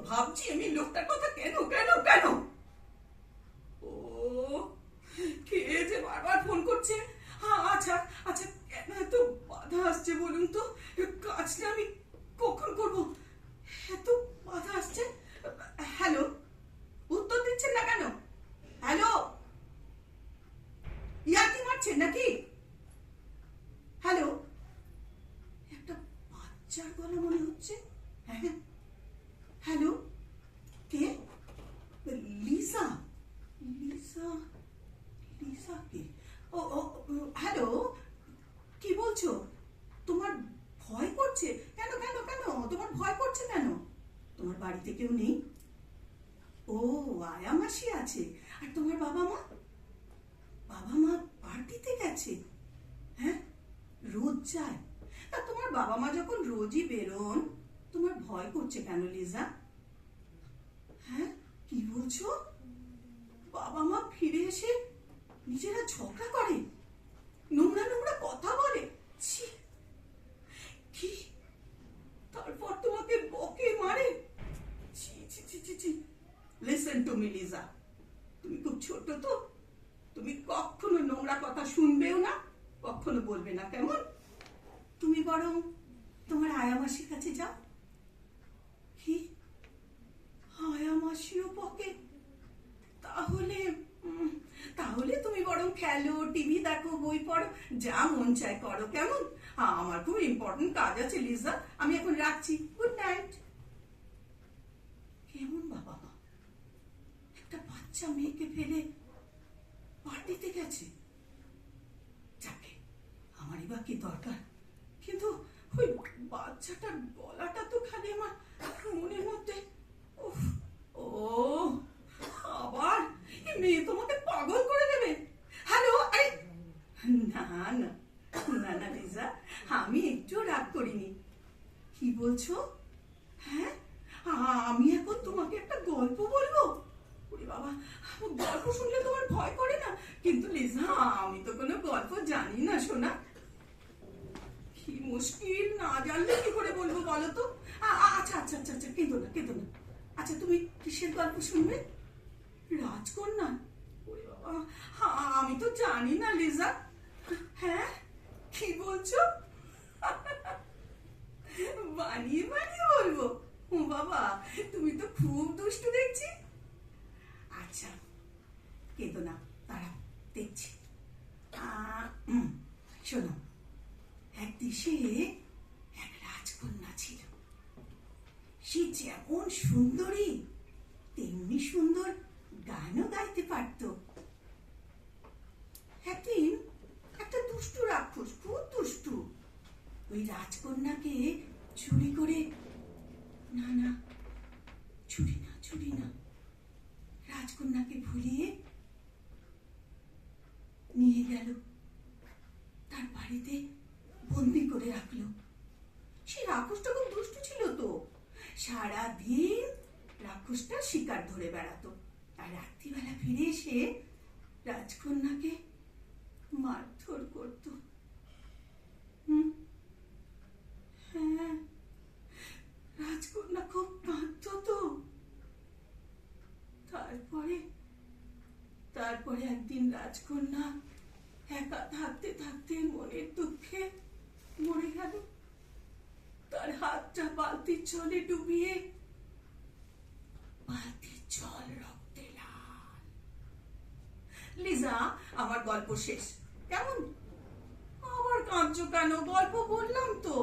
ভাবছি আমি লোকটার কথা কেন কেন কেন। ও, কে যে বারবার ফোন করছে। আচ্ছা আচ্ছা, কেন এত বাধা আসছে বলুন তো? কাজটা আমি কখন করব? এত বাধা আসছে। হ্যালো, উত্তর দিচ্ছেন না কেন? হ্যালো, ইয়ার্কি মারছেন নাকি? হ্যালো, একটা বাচ্চার গলা মনে হচ্ছে। হ্যাঁ, হ্যালো, কে? লিসা? লিসা? লিসা কে? ও ও হ্যালো, কি বলছো? তোমার ভয় করছে কেন কেন কেন? তোমার ভয় করছে কেন? তোমার বাড়িতে কেউ নেই? ও, আয়া মাসি আছে। আর তোমার বাবা মা? বাবা মা পার্টিতে গেছে? হ্যাঁ, রোজ যায়? তা তোমার বাবা মা যখন রোজই বেরোন, তোমার ভয় করছে কেন লিজা? হ্যাঁ, কি বলছো? বাবা মা ফিরে এসে নিজেরা ঝগড়া করে, নোংরা নোংরা কথা বলে? ছি, কি? তারপর তোমাকে বকে মারে? ছি ছি ছি ছি ছি। লিসেন টু মি লিজা, তুমি খুব ছোট তো, তুমি কখনো নোংরা কথা শুনবেও না, কখনো বলবে না, কেমন? তুমি বরং তোমার আয়া মাসির কাছে যাও। কি? আয়া মাসিও বকে? তাহলে তাহলে তুমি বরং খেলো, টিভি দেখো, বই পড়ো, যা মন চায় করো, কেমন? আমার খুব ইম্পর্টেন্ট কাজ আছে লিজা, আমি এখন রাখছি। Good night. কেমন বাবা মা? একটা বাচ্চা মেয়েকে ফেলে পার্টিতে গেছে। যাকে, আমারই বা কি দরকার? কিন্তু ওই বাচ্চাটার গলাটা তো খালি আমার মনের মধ্যে। উফ, ও, আবার এই মেয়ে তোমাকে পাগল করে দেবে। হ্যালো, আরে না না না না লিজা, আমি একটু রাগ করিনি। কি বলছো? হ্যাঁ, আমি এখন তোমাকে একটা গল্প বলবো? ওরে বাবা, গল্প শুনলে তোমার ভয় করে না? কিন্তু লিজা, আমি তো কোনো গল্প জানি না সোনা। কি মুশকিল, না জানলে কি করে বলবো বলো তো? আচ্ছা আচ্ছা আচ্ছা আচ্ছা, কেঁদো না কেঁদো না। আচ্ছা, তুমি কিসের গল্প শুনবে? রাজকন্যা? ওরে বাবা, আমি তো জানি না লিজা। হ্যাঁ, কি বলছো? বানিয়ে বানিয়ে বলবো? ও বাবা, তুমি তো খুব দুষ্টু দেখছি। আচ্ছা, কেঁদো না, দাঁড়াও, দেখছি। শোনো, এক দেশে এক রাজকন্যা ছিল। সে যেমন সুন্দরী, তেমনি সুন্দর গানও গাইতে পারত। একদিন একটা দুষ্টু রাক্ষস, খুব দুষ্টু, ওই রাজকন্যাকে চুরি করে, না না, চুরি না চুরি না, রাজকন্যাকে ভুলিয়ে নিয়ে গেল, তার বাড়িতে বন্দি করে রাখলো। সেই রাক্ষসটা খুব দুষ্টু ছিল তো, সারাদিন রাক্ষসটা শিকার ধরে বেড়াতো, আর রাত্রিবেলা ফিরে এসে রাজকন্যাকে মারধর করত। হ্যাঁ, রাজকন্যা খুব কাঁদত তো। তারপরে একদিন রাজকন্যা একা থাকতে থাকতে মনের দুঃখে মরে গেল। তার হাতটা বালতির জলে ডুবিয়ে, বালতির জল রক্তে লাল। লিজা, আমার গল্প শেষ, কেমন? আবার কাঁদছো কেন? গল্প বললাম তো।